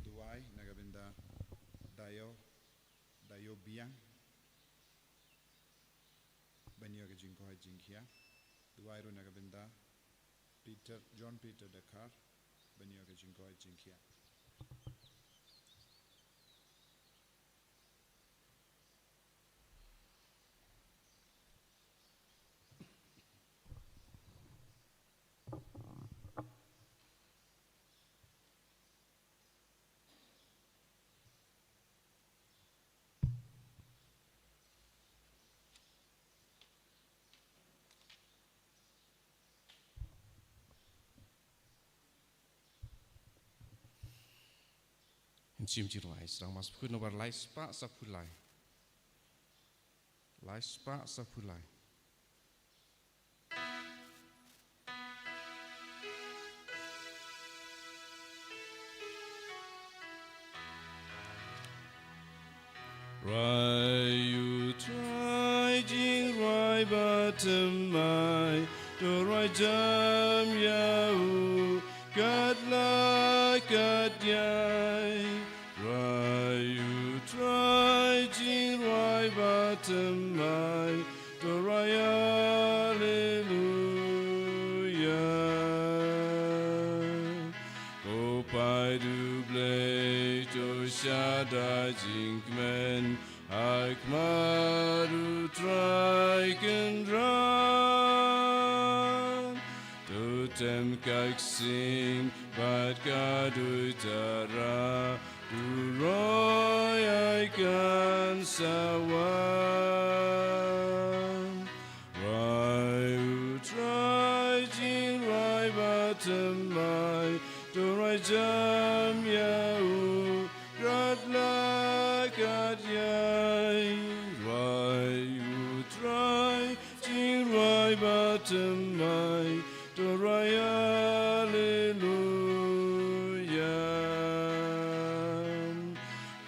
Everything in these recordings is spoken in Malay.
duai nagabinda dayo biang banyo ke jingko jingkia duai ru nagabinda John Peter Dakar banyo ke jingko jingkia. Chim chỉ lại, sang mas phun over lai spa sa phulai Rai you try jing rai batam mai do rai jam yau kat la kat yai Rai you try jing rai batam mai do rai hallelujah Go pai du blay to shada jing men Akmaru try can run Totem kak sing but kadu tara Du roy I can sawan Rai u try jing rai batam mai Do rai jam yau Rat la kat yai Rai u try jing rai batam mai Do rai hallelujah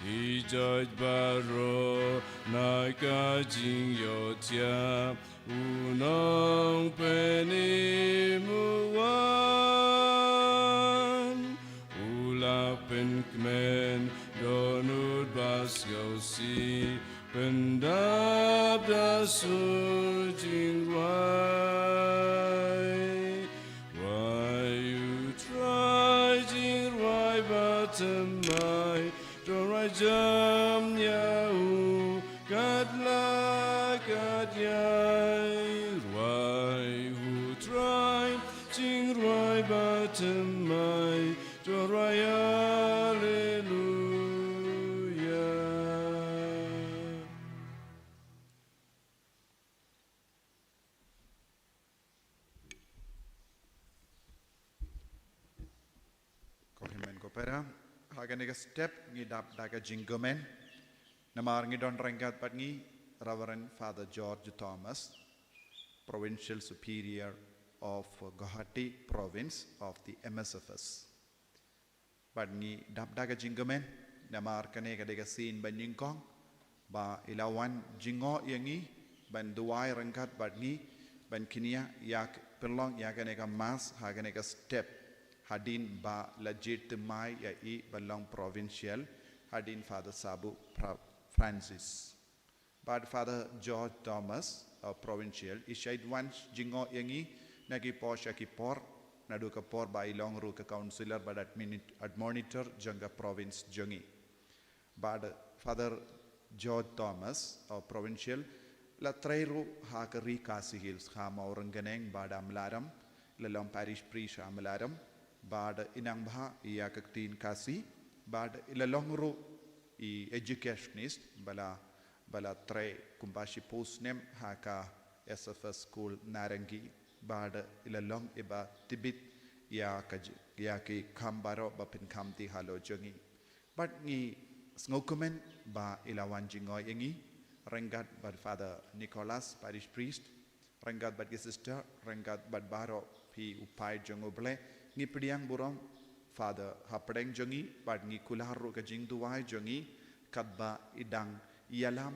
He judge baro na ka jing yo tia unong peni muwan Ula pen kmen donud bas go si pendab da su jing rai Why you try jing rai batam mai do rai jam yau kat la kat yai Why you try jing rai batam mai do rai hallelujah Kohimen kopera haganega step ngidap daga jingomen namar ngidon rengkat patngi Reverend Father George Thomas, Provincial Superior of Guwahati Province of the MSFS. Patngi dap daga jingomen namar kanega dega sin banyingkong ba ilawan jingo yangi ban duai rengkat patngi ban kinia yak pelong yaganega mas haganega step hadin ba legit mai ya I balong provincial hadin Father Sabu Francis but Father George Thomas provincial ishaid once jingo yangi nagi posha ki por nadu ka por ba ilong ru ka councillor but admonitor janga province jangi but Father George Thomas provincial la trairu ha ka ri kasi hills ha mauranganeng bada amlaram lalong parish priest amlaram bad inang baha iya kaktin kasi bad ilalong ru I educationist bala tre kumbashi post nem haka SFS school narangi bad ilalong iba tibit ya ki kambaro bapin kamti halo jongi but ngi ngokumen ba ilawan jingoy yangi rengat bad Father Nicholas parish priest rengat bad sister rengat bad baro pi upai jongoble ngi pediang burong Father hapadeng jongi pad ngi kularu ka jing duwai jongi kadba idang ialam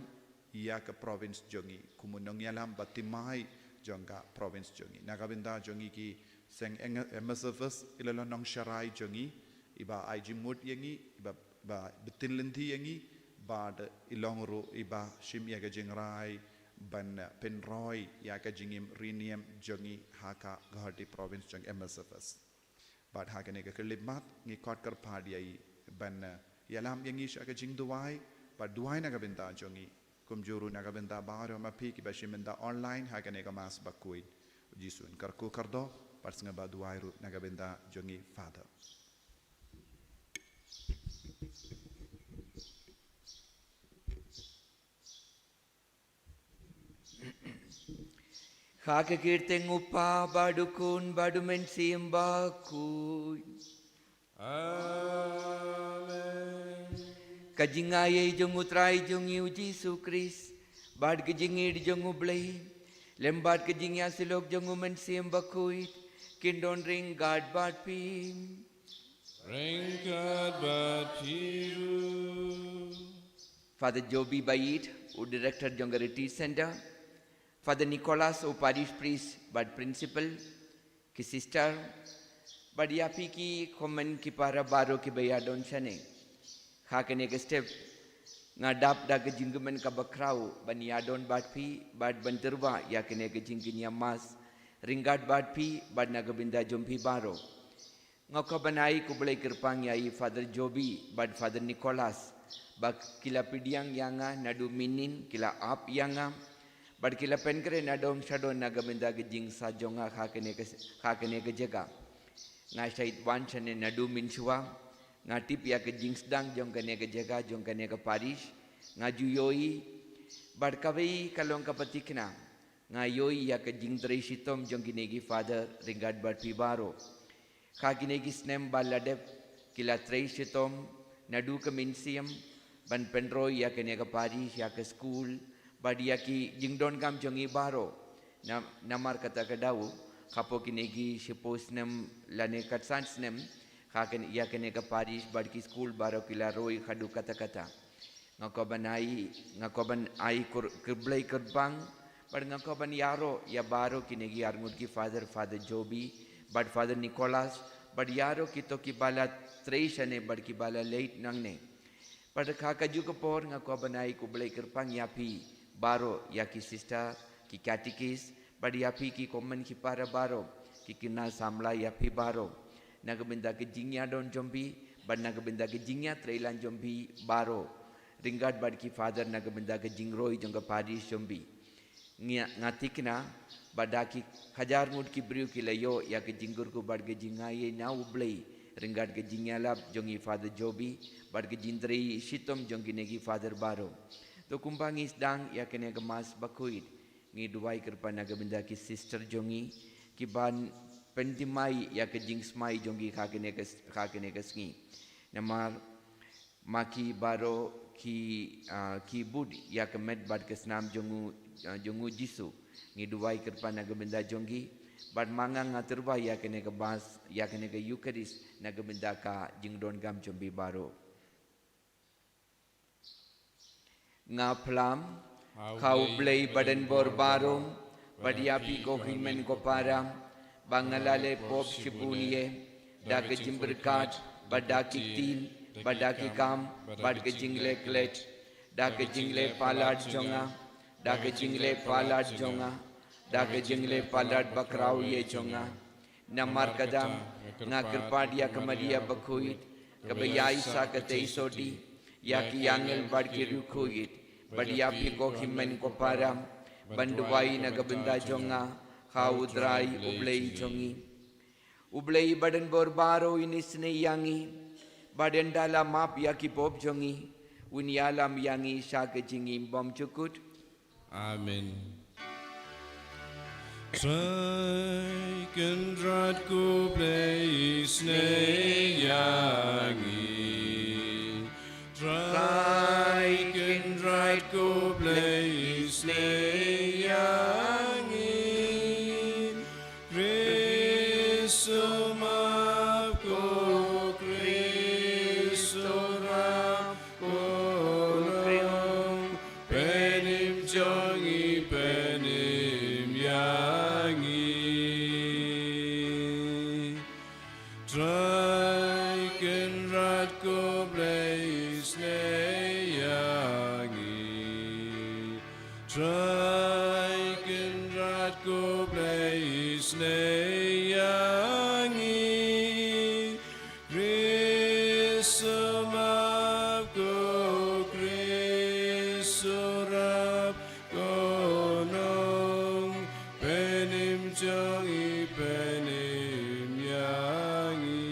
ia ke province jongi kumunong ialam batimai jongga province jongi nagabinda jongi ki seng MSFS ilalonong sharai jongi iba ai jimut yangi iba betin lenti yangi bad ilongro iba shim ya jingrai ban penroy ya jingim rinium jongi haka Guwahati province jong MSFS bad haka ne kelibmat ngi kot kar padiai ban yalam yangi sha jing duai bad duai na benta jongi kumjuru na benta baro mapi ki bashimenda online haka ne mas bakuit jisun karku kardo pas ngaba duai ru na benta jongi father Haka kirteng upa badukun badumen simbakun. Amen. Kajingaye jong utrai jong yu Jesu Christ. Bad kajingid jong ublay. Lembat kajingya silok jong umen simbakuit. Kindon ring God bad pim. Ring God but you. Father Joby Bait, who director jong retreat center. Father Nicholas, who parish priest, but principal, ki sister, but yapi ki komen ki para baro ki bayadon chane. Hakane ke step ngadap da ke jingmen ka bakrau ban yadon bat pi bad banterwa yakane ke jinginya mas ringat bat pi bad nagabinda jompi baro. Ngaka banai ku boleh kerpang yai Father Joby, bad Father Nicholas, bak kila pidiang yanga nadu minin kila ap yanga. Bad kila penkere nadong shadon nagabinda ke jing sa jonga hakane ke jaga. Nga syait wan chane nadu minchua, nga tip ya ke jing sedang jong kane ke jaga jong kane ke parish, nga juyoi bad kawei kalong kapatikna, nga yoi ya ke jing treshitom jong kinegi father ringat bad pibaro. Ka kinegi snem baladep kila treshitom nadu ke minsiam ban penroy ya kane ke parish ya ke school. Badia ki jingdon kam jongi baro namar kata kedau kapo kinegi shipos nem lane katsans nem haken ya kene ka parish bad ki school baro kila roi khadu kata ngakoban ai kerblai kerbang bad ngakoban yaro ya baro kinegi arngud ki Father Joby bad Father Nicholas bad yaro kito ki bala treishane bad ki bala late nangne bad khaka ju kapor ngakoban ai kublai kerbang yapi baro ya ki sister ki katikis bad yapi ki komen ki para baro ki kina samla yapi baro nagabinda ke jingya don jombi bad nagabinda ke jingya trailan jombi baro ringat bad ki father nagabinda ke jingroi jongga parish jombi ngatikna badaki hajar mud ki briu ki layo ya ke jinggur ku bad ke jingaye na ublei ringat ke jingya lab jongi Father Joby bad ke jindrei shitom jongi negi Father baro to kumpangi sedang ya kene ke mas bakuit ngi duai kerpa nagabinda ki sister jongi ki ban pentimai ya ke jingsmai jongi khakene ke sngi namar maki baro ki bud ya ke med bad ke snam jongu Jisu ngi duai kerpa nagabinda jongi bad mangang ngaturba ya kene ke bas ya kene ke Eucharist nagabinda ka jingdon gam jombi baro nga plam kau blay badan bor barom badiapi ko himen ko param bangalale pop shipunie dake jimberkat badaki tin badaki kam badke jingle klet dake jingle palad jonga dake jingle palad jonga dake jingle palad bakrau ye jonga namar kadam nga kerpadia kemadia bakuit kebayai sa kateisodi yaki angel badki rukuit badiapi ko himen ko param banduai nagabinda jonga haudrai ublei jongi ublei badan borbaro inisne yangi badan dala map yaki pop jongi unyalam yangi shaka jingi bom cukut Amen. Strike and rod go place yangi. Strike and rod go place yangi. Christumap go Christorap go penim jongi penim yangi. Strike and 심정이 베님 양이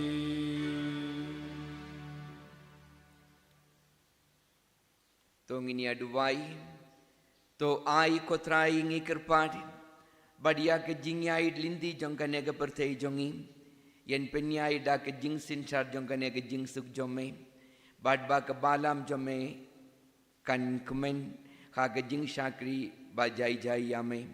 Tong ini aduai, to ai kotrai ngi kerpad, badia ke jingyai lindi jongkane ke pertai jongi, yen penyai da ke jing sinchar jongkane ke jing suk jome, bad ba ke balam jome, kan kemen ka ke jing syakri ba jai jai yame,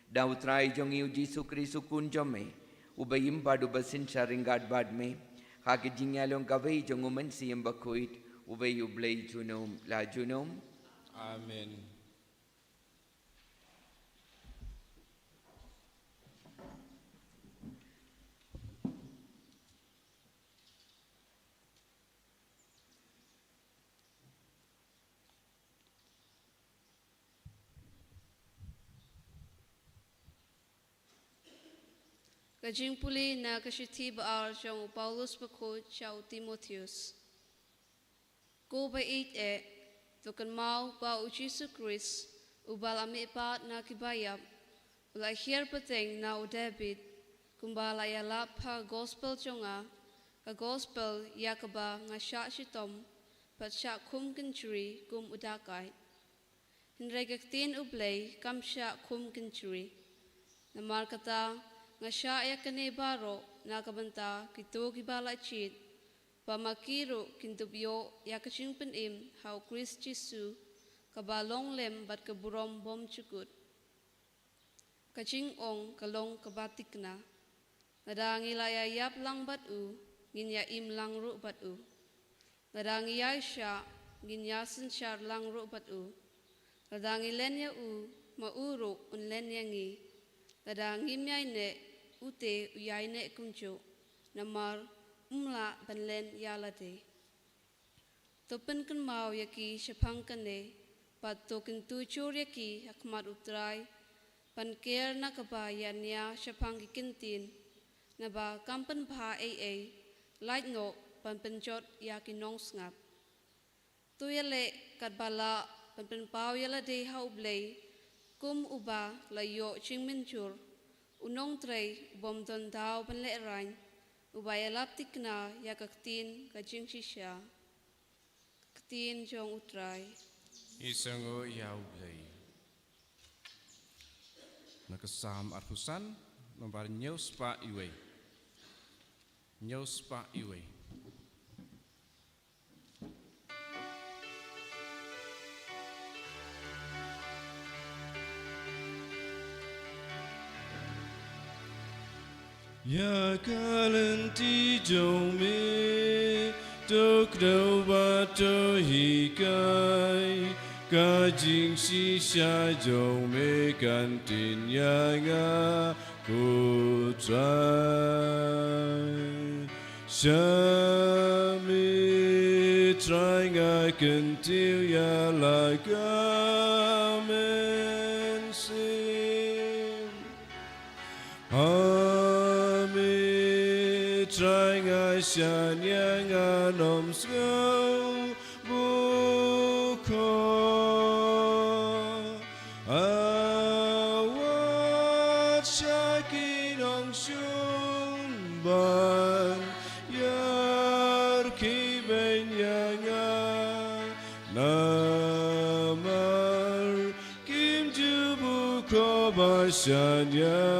da utrai jongi uji sukri sukun jome, ubayim badu basinchar ringgad bad me, ka ke jingyalong kawai jongumen siyem bakuit, ubay ublay junom la junom. 아멘. Kajing puli na kasyuti baar jong Paulus bako chao Timotheus. Ko ba tukan mau ba u Jesus Christ ubal ami pat na kibayap ulai hier peteng na u David kumbala ya lap ha gospel jonga ka gospel yakaba nga sya shitom pat sya kum kencuri kum udakai hinregaktin ublay kam sya kum kencuri namar kata nga sya yakane baro na kabanta kito kibala chit Pamakiro kintubyo yakaching penim hau Chris Jisu kabalong lem bat kaburom bom cukut. Kaching ong kalong kabatik na. Nadangi layayap lang bat u, ginya im lang ru bat u. Nadangi yaisya, ginya sensyar lang ru bat u. Nadangi lenya u, mauro un lenya ngi. Nadangi myaine ute uyaine kumcho. Namar umla banlen yalate. Topen kan mau yaki syapang kane, pat token tucur yaki hakmat utrai, pan ker na kabayan ya syapang kikintin, na ba kampen pa light no pan penjot yaki nong ngap. Tu yale kat bala pan penpau yala de hau blay, kum uba layo ching mencur, unong tray bom don dao pan le rain, ubaya laptik na yakaktin kajing sisya kaktin jong utray Isango yaublay. Nakasam arhusan nombar nyaus pa iwe. Nyaus pa iwe. Ya kalenti jome tok đâu ba to hi kai ka jing si sha jome kan tin ya nga ku trai sha mi trai nga kan tiêu ya la ka men sin trai ngài xa nhã ngà nôm sâu bu khó wat cha ki nong shung ban yar ki ben ya nga namar kim ju bu khó ba xa nhã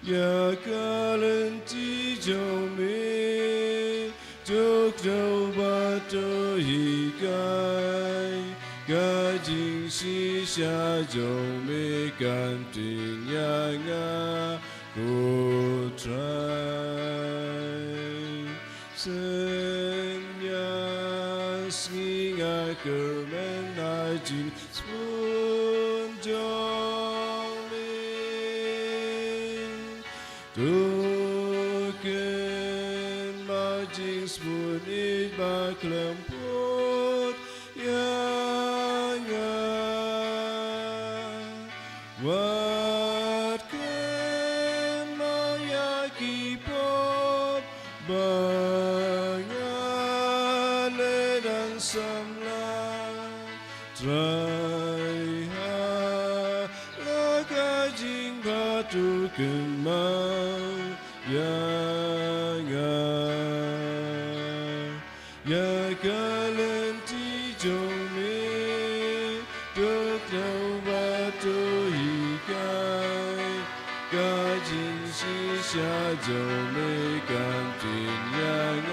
Ya kalenti jome tok đâu ba to hi kai ga jing si sha jome kan tin ya nga ko trai sen ya sni nga kermen na jin spoon Tuken majing spunit baklemput yanga watken mayaki pop bangale dan samla try tu kemang yang ya kalenti jome dok nau batu hikai gajin sisa jome kantin yang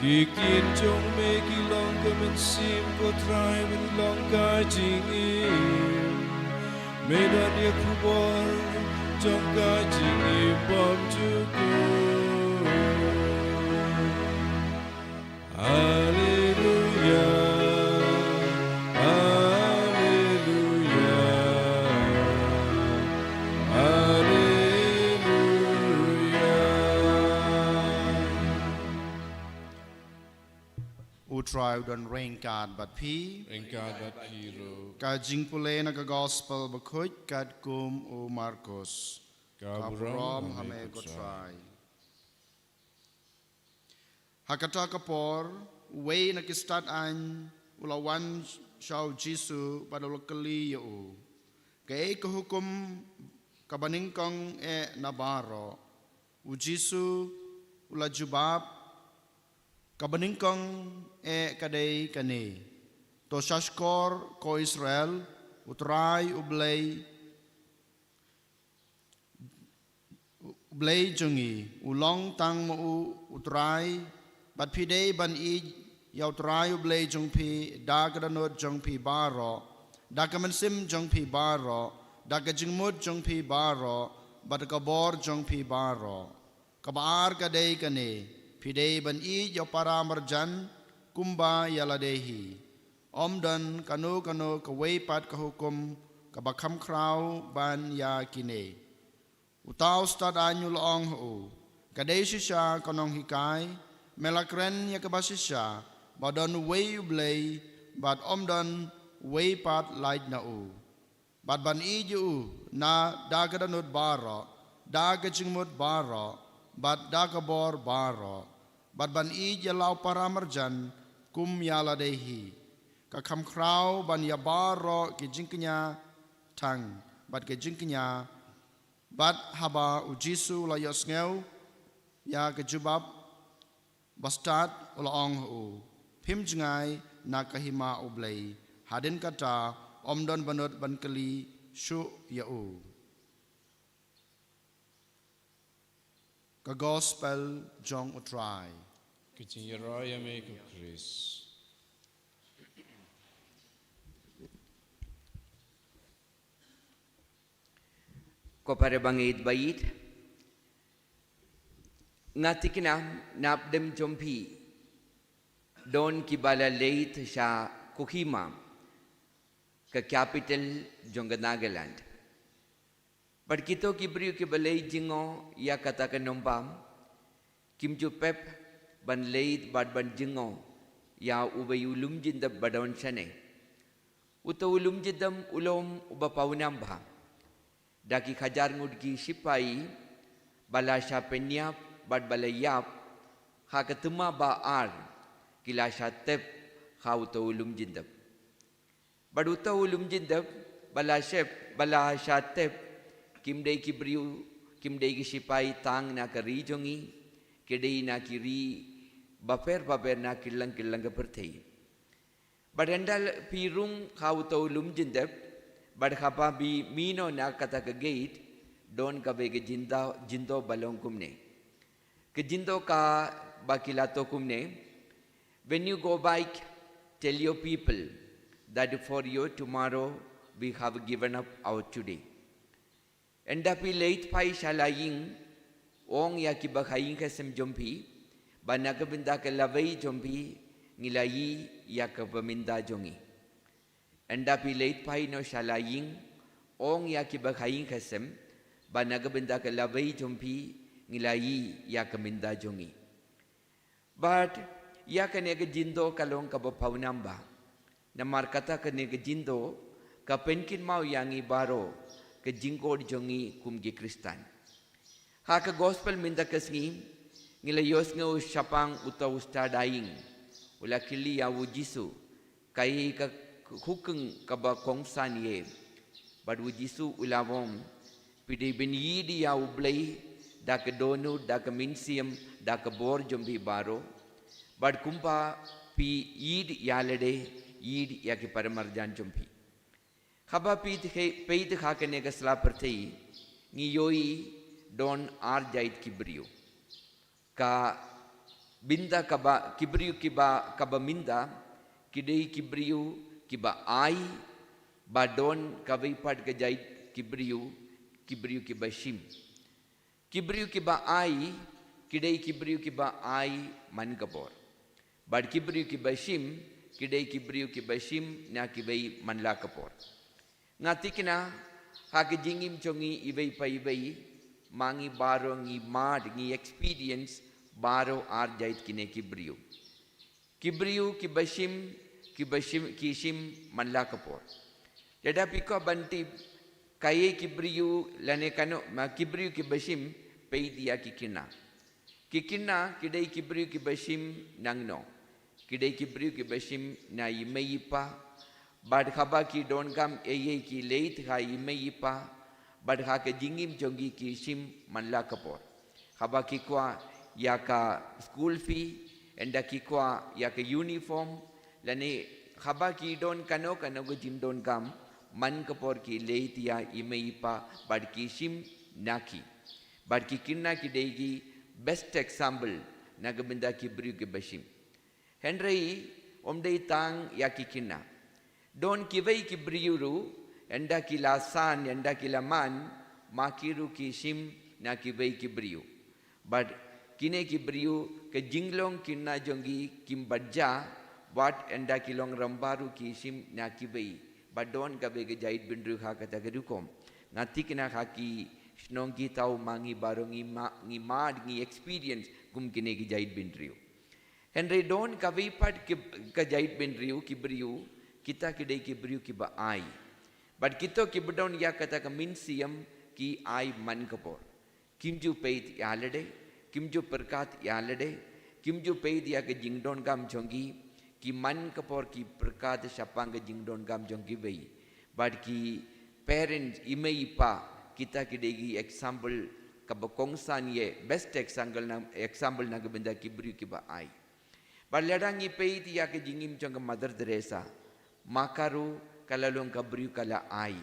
Kikin chong me ki long ka men sim ko try men long ka jing im me da dia kubor chong ka jing im bom chu ku Hallelujah Hallelujah Try don rain card but P Engkau dat hero. ka jing pule na ka gospel bakuj kad kum o Marcos ka Kaburam hame ko try hakata kapor way na kistat an ulawan shau Jisu padol kali yo kay ko hukum kabaningkong nabaro u Jisu ula jubab kabaningkong kadai kane to shashkor ko Israel utrai ublay jungi ulong tang mo utrai bat pidei ban I yaw utrai ublay jung pi dagadanot jung pi baro dagamansim jung pi baro dagajingmut jung pi baro bat kabor jung pi baro kabar kadai kane Pidei ban I yaw para marjan kumba yaladehi. Omdan kano kaway pat kahukum kabakam kraw ban ya kine. Utaw stad anyo loong ho. Kadei siya kanong hikay. Melakren ya kabasisya. Badon way ublay. Bad omdan way pat light na u. Bad ban I yu na dagadanod baro. Dagajingmut baro. Bad dagabor baro. Bad ban I jalaw para marjan kum yala dehi. Kakam kraw ban ya baro ki jingknya tang. Bad ki jingknya. Bad haba u Jisu la yosngeu. Ya ke jubab. Bastad ulaong u. Pim jengai na kahima ublay. Hadin kata omdon banot ban keli syu ya u. Ka gospel jong utrai. Kecing raya me ku Chris. Ko para bangit bait ngatikina napdem jompi don kibala leit sha Kohima ka capital Jonganagaland but kito kibriu kibalay jingo ya katakan nombam kimju pep ban leit bad ban jingo ya ubayulum jindab badon sane utawulum jidam ulom ubapaunam ba daki khajar ngudgi sipai bala sha penyap bad balayap ha ketema baar kila shatep ha utawulum jindap. Bad utawulum jindap bala shep bala shatep kimdei kibriu kimdei kisipai tang na kari jongi kedei na kiri baper na kilang ke pertei. Bad endal pirung ha utawulum jindap bad khapa bi mino na kata ke gate don ka be jindo balong kumne ke jindo ka bakilato kumne. When you go back, tell your people that for you tomorrow we have given up our today. Endapi late pai shalaying ong ya ki bakhaing kasem jompi banagabinda ka lavai jompi ngilayi ya ka paminda jongi. Endapi late pai no shalaying ong ya ki bakhaing kasem banagabinda ka lavai jompi ngilayi ya ka minda jongi. But ya kene ke jindo kalong ka bapaw namba na markata kene ke jindo ka penkin mau yangi baro ke jingko jongi kumgi kristan ha ka gospel minda kasngi ngila yos ngau syapang utaw stadaing ula kili ya wujisu kai ka hukeng ka ba kongsan ye bad wujisu ulawom pide ben yidi ya ublai da ka donu da ka minsiam da ka bor jombi baro bad kumpa pi yid yalade yid yaki paramarjan jompi khaba pi te kha kene ka sla pertei ngi yoi don ar jait kibriu ka binda kaba kibriu kiba kaba minda kidei kibriu kiba ai badon kabai pad ka jait kibriu kiba shim kibriu kiba ai kidei kibriu kiba ai man kabor bad kibriu kiba shim kidei kibriu kiba shim na kibai manla kapor ngatikna ha ke jingim chongi ibai pai mangi baro ngi mad ngi experience baro ar jait kine kibriu kibashim kishim manla kapor dada piko banti kaye kibriu lane kano ma kibriu kibashim pei dia kikina kidei kibriu kibashim nangno kidei kibriu kibashim na imeipa bad khaba ki don kam eye ki leit ha imeipa bad ha ke jingim jongi kishim manla kapor khaba ki kwa ya ka school fee enda ki kwa ya ka uniform lane khaba ki don kano go jim don kam man kapor ki leit ya imeipa bad kishim naki bad ki kinna ki deigi best example nagabinda ki briu ke bashim henry omdei tang ya ki kinna don kivei ki briuru enda ki lasan enda ki laman makiru ki shim na kivei ki briu but kine ki briu ke jinglong kinna jongi kimbadja wat enda ki long rambaru ki shim na kivei but don kabe ke jait bindru kha kata gerukom ngati kina kha ki snongki tau mangi barongi ngi mad ngi experience kum kine ki jait bindriu henry don kavei pat ka jait bindriu ki briu kita kidei kibriu kiba ai but kito kibdon ya kata ka minsiam ki ai man kapor kimju peit yalade kimju perkat yalade kimju peit ya ke jingdon gam jongi ki man kapor ki perkat syapang ke jingdon gam jongi bei but ki parents imeipa kita kidei ki example ka bokongsan ye best example na gebenda kibriu kiba ai but ladang peit ya ke jingim jong mother Teresa makaru kalalong kabriu kala ai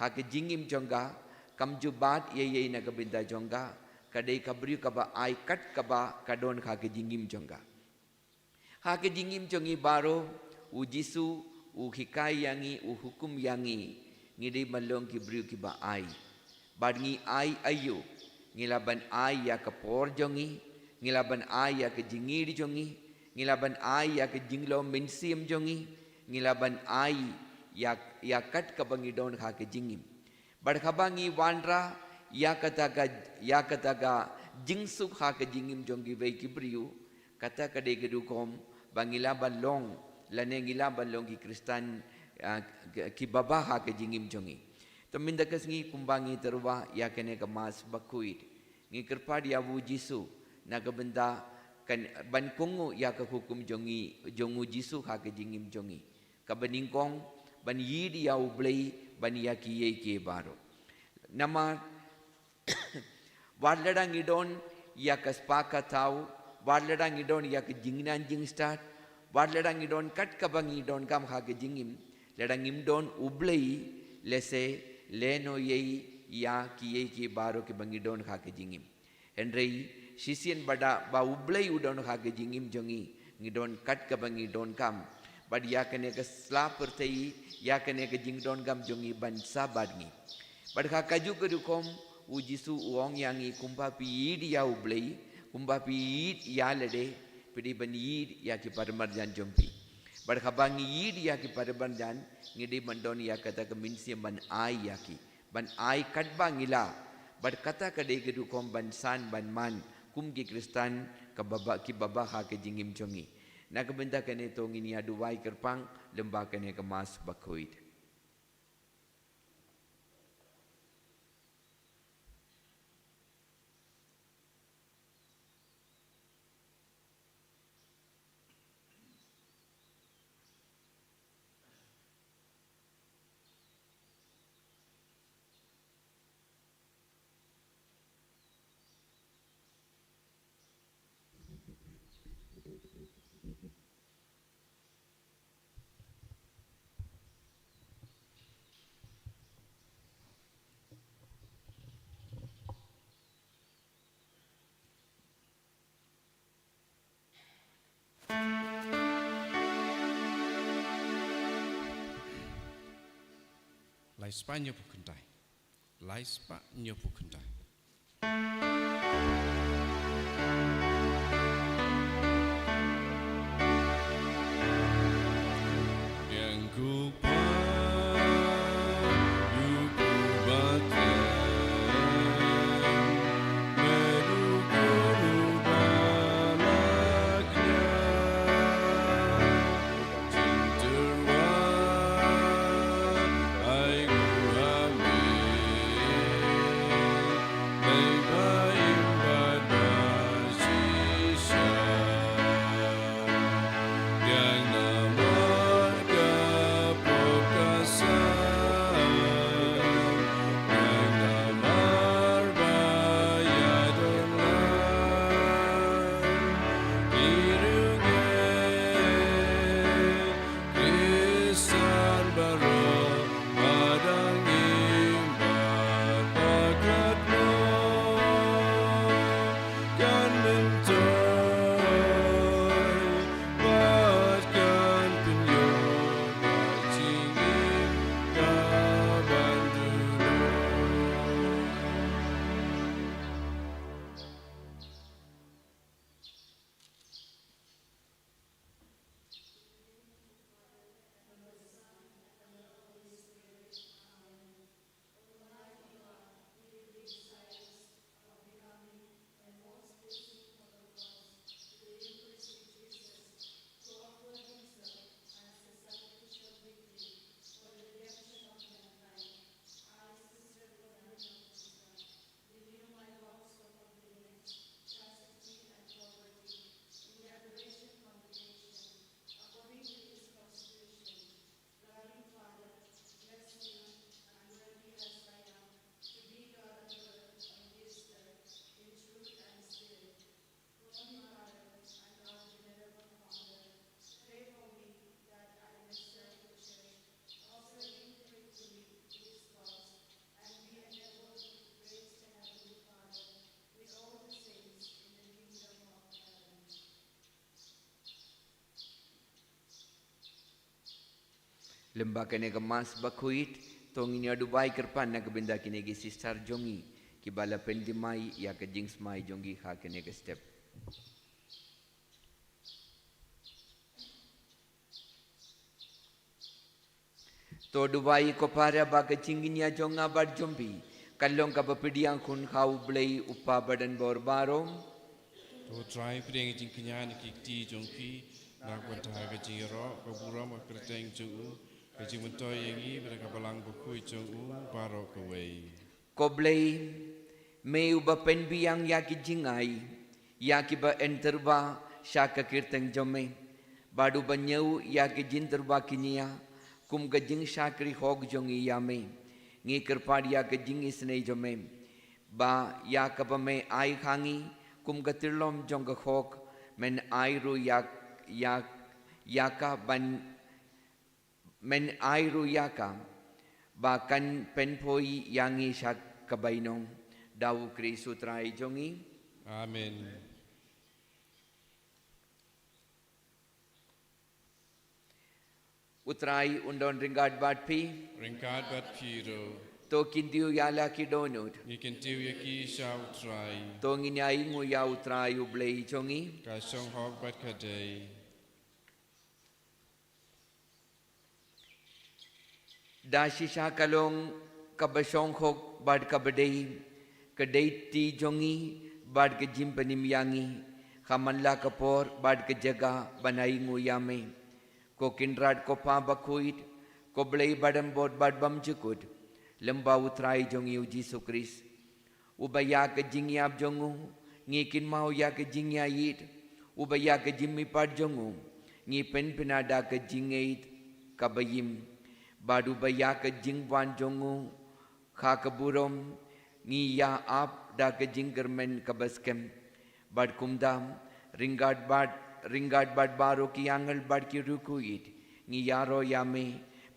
ha ke jingim jonga kamju bat ye na kabinda jonga kadai kabriu kaba ai kat kaba kadon ha ke jingim jonga ha ke jingim jongi baro u jisu u hikai yangi u hukum yangi ngidei malong kibriu kiba ai bad ngi ai ayu ngilaban ai ya kapor jongi ngilaban ai ya ke jingiri jongi ngilaban ai ya ke jinglo mensiam jongi ngilaban ai ya kat kabangi don kha ke jingim bad khabangi wandra ya kataga jingsu kha ke jingim jongi vei kibriu kata kade gedukom bangila balong lane ngila balong ki kristan ki baba kha ke jingim jongi to minda kasngi kumbangi terwa ya kene ke mas bakuit ngi kerpad ya wu jisu Nakabenda kan ban kongo ya ka hukum jongu jisu ha ke jingim jongi. Kabeningkong ban yidi ya ublei ban ya ki ye ke baro. Nama wadladang idon ya ka spaka tau, wadladang idon ya ka jingnan jing start, wadladang idon kat ka bang idon kam ha ke jingim, ladang imdon ublei lese leno ye ya ki ye ke baro ke bang idon ha ke jingim. Henry Sisian bada ba ublay udon ha gejingim jongi ngidon kat ka bangi don kam bad ya kene ka slaper tei ya kene ka jingdon gam jongi ban sabadngi bad ka kaju kedukom ujisu uong yangi kumpa pi dia ublay kumpa pi ya lede pedi ban yid ya ki parmarjan jompi bad ka bangi yid ya ki parmarjan ngide bandon ya kata ka minsi ban ai ya ki ban ai kat bangila bad kata ka de kedukom ban san ban man kum ki Kristan ki baba ha ke jingim jongi. Na kabenda kene to ngini adu wai kerpang lemba kene kemas bakoid. Laispa nyopu kentai. Laispa nyopu kentai. Yang ku bate meruku balaknya cinterwa ai ku Lemba kene kemas bakuit tong ini adu baik kerpan nak benda kene gi sister jongi ki bala pendimai ya ke jings mai jongi ha kene ke step to dubai ko para ba ke cinginya jonga bad jombi kalong ka bapediang kun khau blei upa badan bor barom To try pring jing kenyan ki ti jongki nak bantah ke jiro ke buram ke kerteng juu ke jing mentoy yangi mereka balang bukui juu baro ke wei. ko blei me uba penbiang ya ki jingai ya ki ba enterba syaka kirteng jome badu banyau ya ki jinterba kinia kum ga jing syakri hog jongi yame ngi kerpad ya ki jing isne jome ba ya ka ba me ai khangi kum ga tirlom jong ga hog men ai ru ya ka ban men ai ru ya ka ba kan pen poi yangi syak kabainong dawu kri sutrai jongi Amen. utrai undon ringad bat pi Ringkad bat piro. to kintiu yala ki donut Ikan tiu yaki shau try. to nginyai ngu ya utrai ublei jongi Ka song hog bat kadai. dashi shakalong kabasong hok bad kabadei kadai ti jongi bad ke jimpanim yangi khamanla kapor bad ke jaga banai ngu yame ko kinrad ko pa bakuit ko blei badam bot bad bam jukut lamba utrai jongi uji sukris ubaya ke jingyap jongu ngikin mau ya ke jingya yit ubaya ke jimmi pad jongu ngi pen penada ke jingait kabayim badu baya ke jingwan jongu kha kaburom ngi ya ap da ke jinggermen kabaskem bad kumdam ringad bad baro ki angal bad ki rukuit ngi yaro yame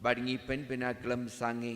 bad ngi pen penaklam sange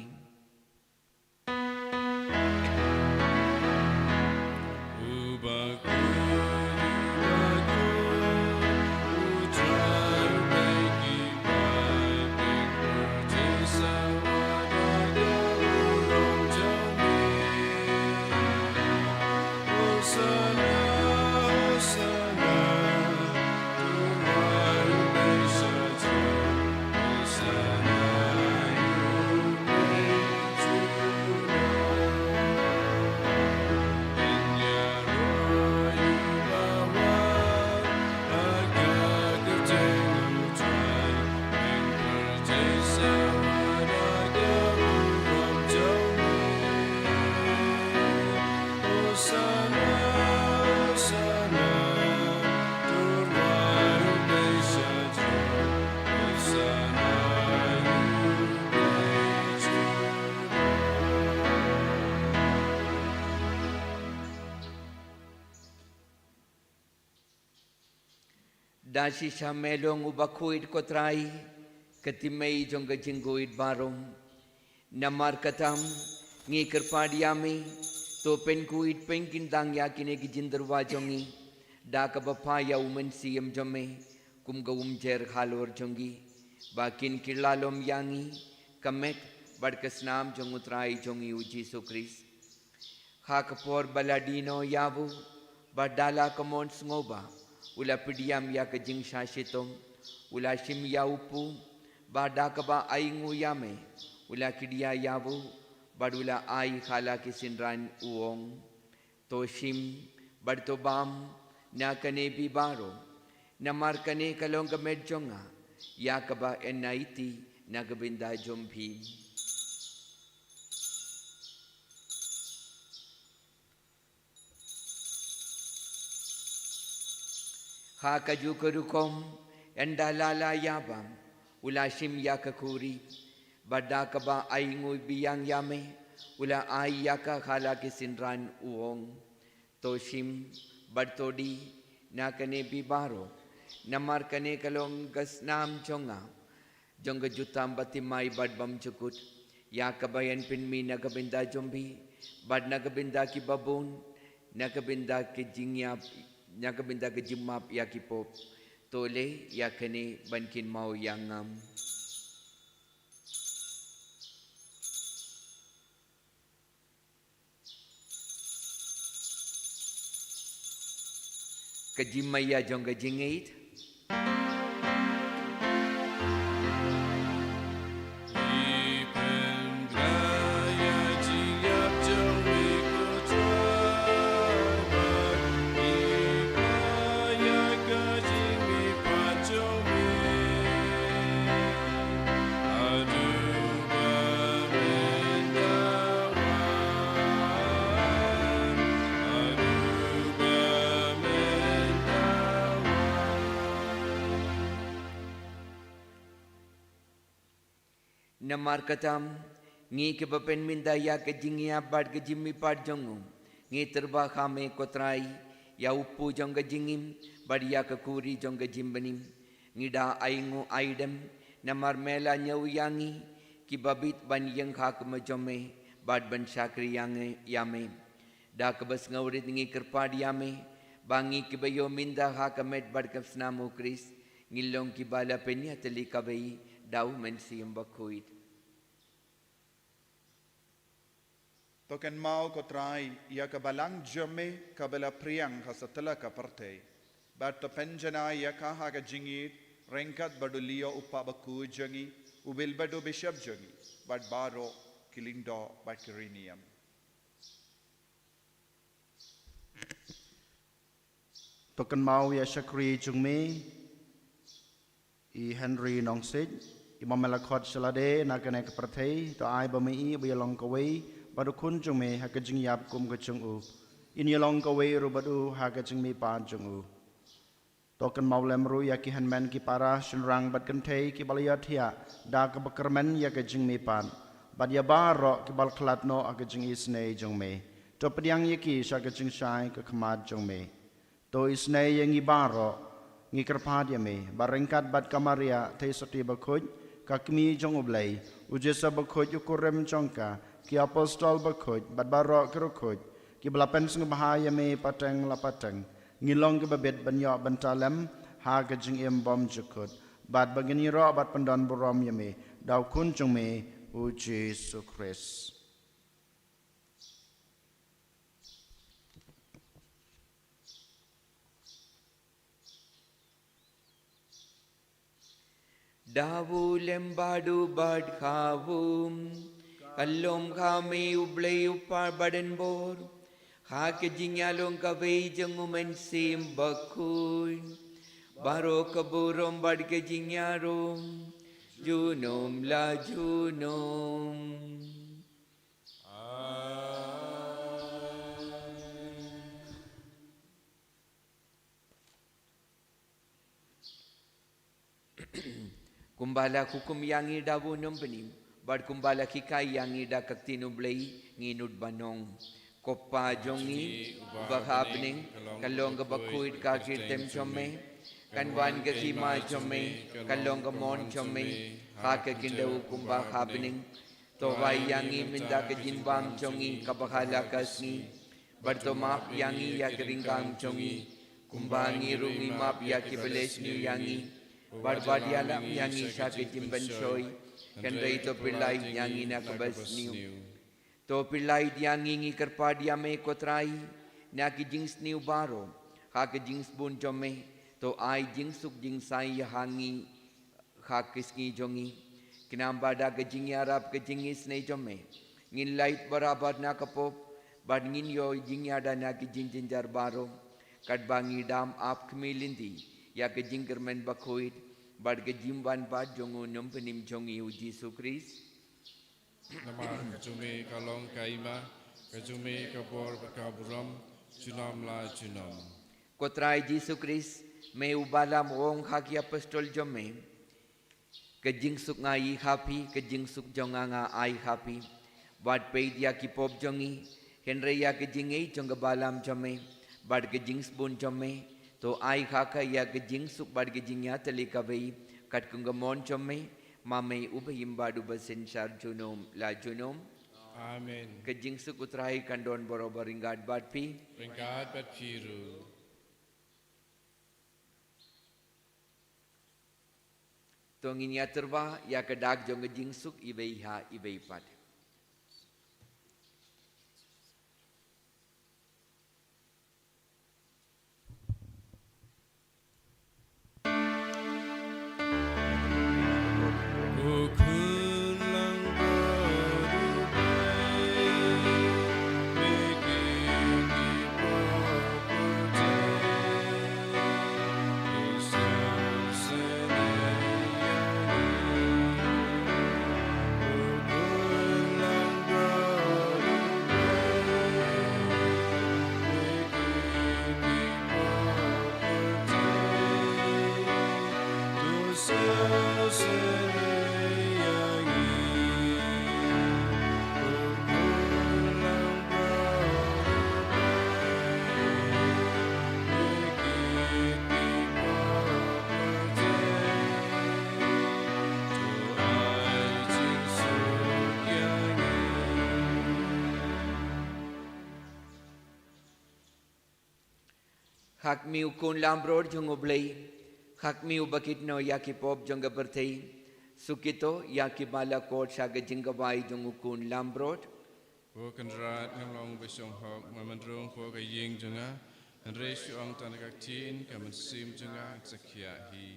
Dashi shamelong ubakuit kotrai katimei jongga jingguit barom namar katam ngikir padiami to penkuit penkin dang yakine ki jinderwa jongi da ka bapa ya umen siem jome kum ga umjer khalor jongi bakin kirlalom yangi kamet badkasnam jongutrai jongi uji sukris hakapor baladino yabu badala kamon ngoba ula pidiam ya ke jing shashitong ula shim ya upu bada kaba aingu yame ula kidia yabu badula ai khala ki sinran uong to shim badto bam na kane bibaro namar kane kalong gamed jonga ya kaba enaiti nagabinda jompi ha kaju kerukom endalala yabam ulashim yakakuri badaka ba aingu biyang yame ula ai yaka khala ki sinran uong toshim badtodi nakane bibaro namar kane kalong gasnam chonga jonga jutam batimai badbam chukut yakabayan pinmi nagabinda jombi bad nagabinda ki babun nagabinda ki jingyap nagabinda ki jimap yakipop tole yakane bankin mau yangam kajimaya jonga jingait Aduba namar katam ngi ke bapen minda ya ke jingia bad ke jimmi pad jongu ngi terba khame kotrai ya upu jong ke jingim bad ya ke kuri jong ke jimbenim ngi da aingu aidem namar mela nyau yangi ki babit ban yang khak majome bad ban syakri yang yame da ke bas ngaurit ngi kerpad yame bangi ki bayo minda hakamet bad ke snamu kris ngilong ki bala penya teli kabai dau mensi mbakuit Token mau kotrai ia kabalang jome kabela priang hasatala kaparte. Bat to penjana ia kaha ka jingit rengkat badulio upa baku jangi ubil badu bishop jangi bat baro kilindo bat kiriniam. Token mau ya Shakri Jungme I Henry Nongsit Imam Melakot Shalade Nakane Kaparte to I Bami Bialong Kaway Badukun Jungme Hakajing Yap Kum Kachungu In Yalong Kaway Rubadu Hakajing Mi Pan Jungu Token mau lemru Yaki Hanman Kipara Shunrang Badkante Kibaliatia Dak Bakerman Yakajing Mi Pan Badyabaro Kibal Klatno Akajing Isne Jungme To Padiang Yaki Shakajing Shai Kakamad Jungme To isnay yang ibaro ngi kerpadia me barengkat bat kamaria te soti bakuj kakmi jong oblay ujesa bakuj ukurem jongka ki apostol bakuj bat baro kerukuj ki belapen sing bahaya me pateng lapateng ngilong ke babet banyo bentalem ha gajing em bom jukut bat bagini ro bat pendon borom yame daw kun jong me u Jesu Christ Dawu lembadu bad khawum Kalom khame ublay upar baden bor Hake jingyalong kaway jangumen sim bakuy Baro kaburom bad ke jingyarom Junom la junom Kumbala kukum yangi dawu numpenim, bad kumbala kikai yangi da kaktinu blay nginud banong. Kopa jongi bahabning kalong bakuit kakirtem chome, kanwan kakima chome, kalong mon chome, kakakindaw kumba habning, towai yangi minda kajinbam chongi kabahala kasni, bartomap yangi yakiringkam chongi, kumbangi rungi map yakibeles ni yangi, Barbadialam yangi sakit jimban soy, kandai to pilai yangi nakabas niu. To pilai yangi ngi kerpadia me kotrai, naki jings niu baro, hake jings bun jome, to ai jingsuk jingsai hangi, hakis ngi jongi, kinambada ke jingi arab ke jingis ne jome, ngin lait barabar nakapop, bad ngin yo jingi ada naki jinjinjar baro, kadbangi dam ap kemilindi, ya ke jingkermen bakuit, bad ke jimban bad jongu numpenim jongi u Jesu Christ. Namar kajume kalong kaima, kajume kabor kaburam, junam la junam. Kotrai Jesu Christ, me ubalam wong haki apostol jome, ke jingsuk ngai happy, ke jingsuk jonganga ai happy, bad paid ya ki pop jongi, henry ya ke jingai jong balam jome, bad ke jings bun jome, to ai khaka ya ke jingsuk bad ke jingya tali kabai kat kungamon chome mame ubahim badu basin shar junom la junom Amen. ke jingsuk utrai kandon borobar ringad bad pi Ringkat bat piru. to nginya terba ya ke dak jong ke jingsuk ibei ha ibei pat hak miu kun lambrod jung oblei, hak miu bakit no yaki pop jonga bertei, sukito yaki bala kot saga jingawai jung kun lambrod, พวกกันรัดงำลองไปส่งหอกมามันรงพวกไอ้ยิงจังอ่ะอันเรชองตันกักทีนกับมันซิมจังอ่ะสักขียฮี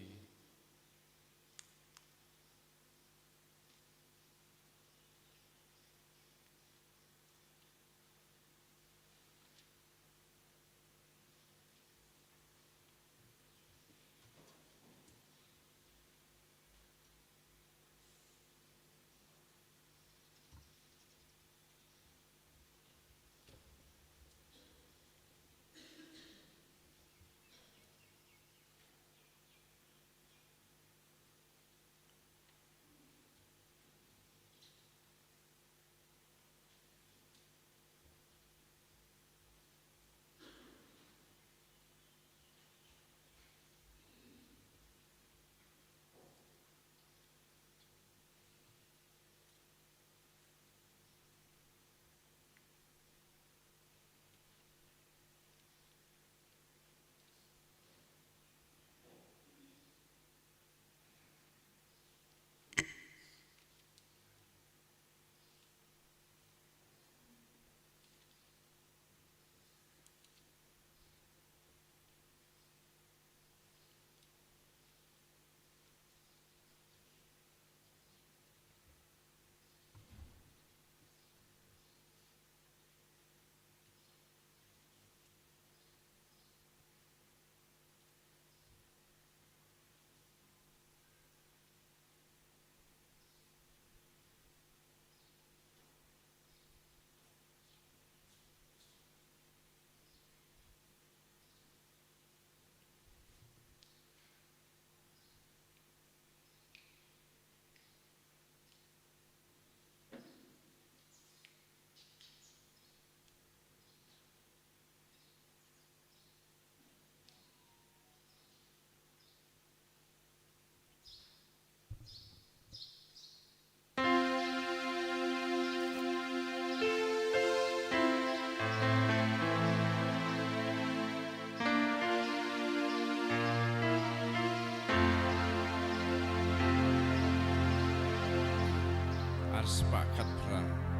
sepakat perang.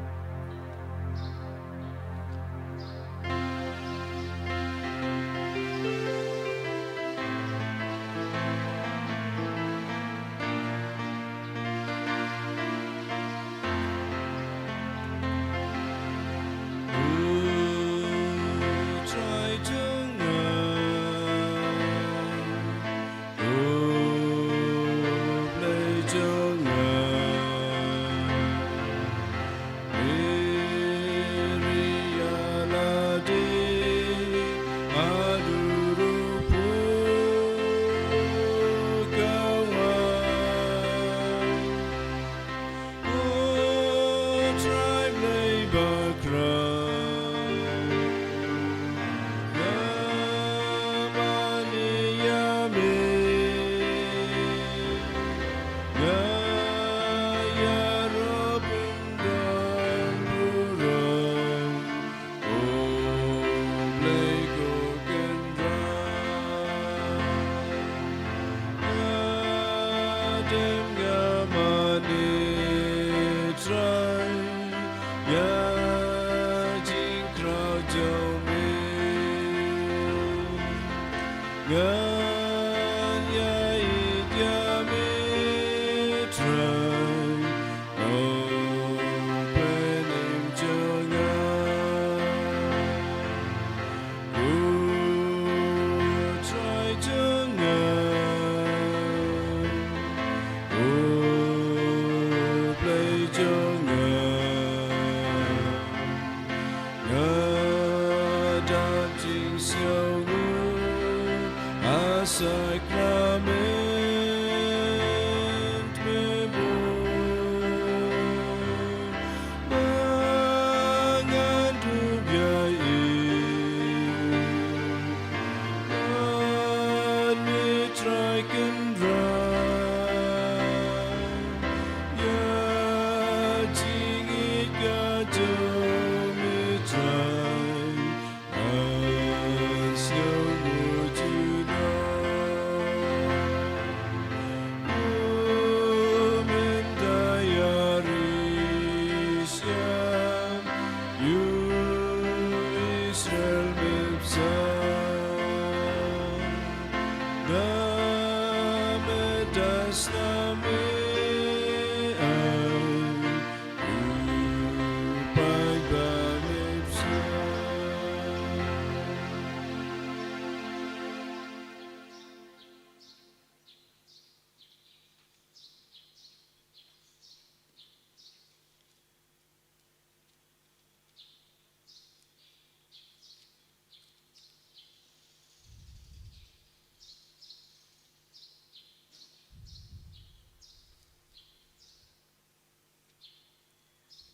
Snow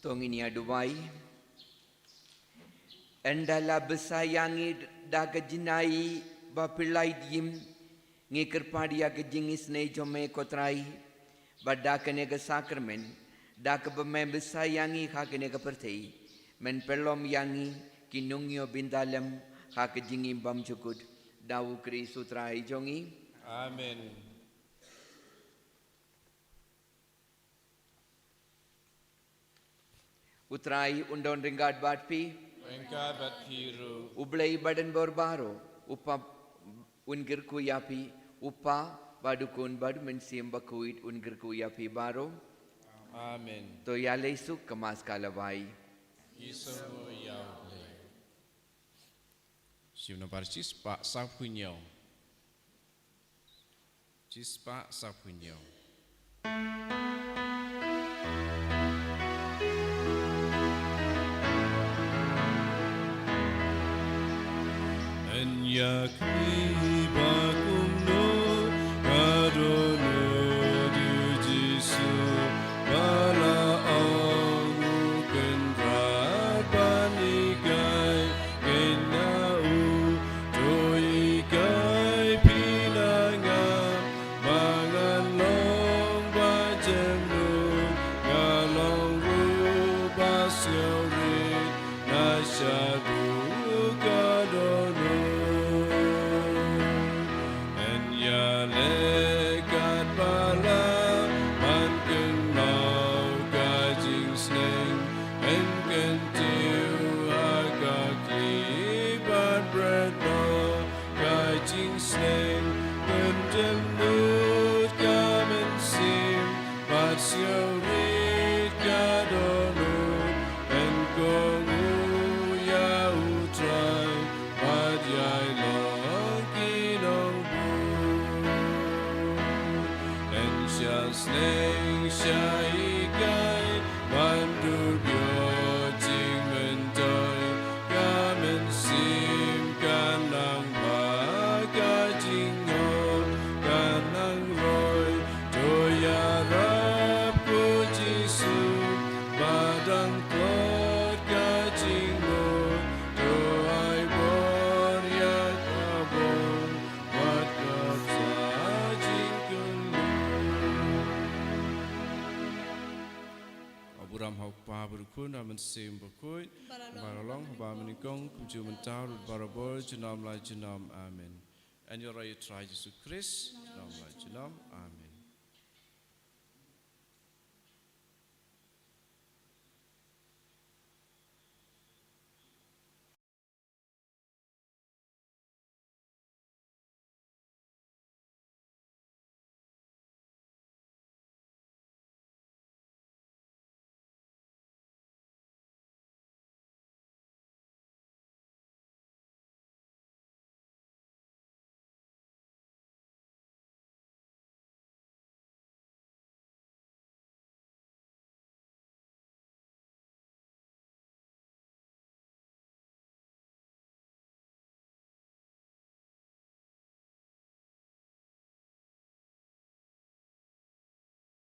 Tonginia Dubai. Endala besayangi daga jinai bapilai dim ngikir padia ke jingis ne jome kotrai badakane ke sakramen dak bemem besayangi hakane ke pertei men pelom yangi kinungyo bindalam hak jingi bam cukut dawu kri sutrai jongi. Amen. Utrai undon ringgat batpi Engkau berpiru. Ublai badan borbaro, upa ungir kuyapi, upa badukun badu mensim bakuit ungir kuyapi baro, Amen. to yale suk kemas kalawai. Isu yau. Siapa parcis pak sapunya. Cis pak sapunya. Yakni bakuno kadono du Jesu bala angu kendra panikai kenau toikai pinanga mangan long bajemu galong rupa siaurit nasyadu kadono. Berkun aman sim berkut baralong ba menikong kuju mentar barabol jenam la jenam amen. And your right try Jesus Christ jenam la jenam amen.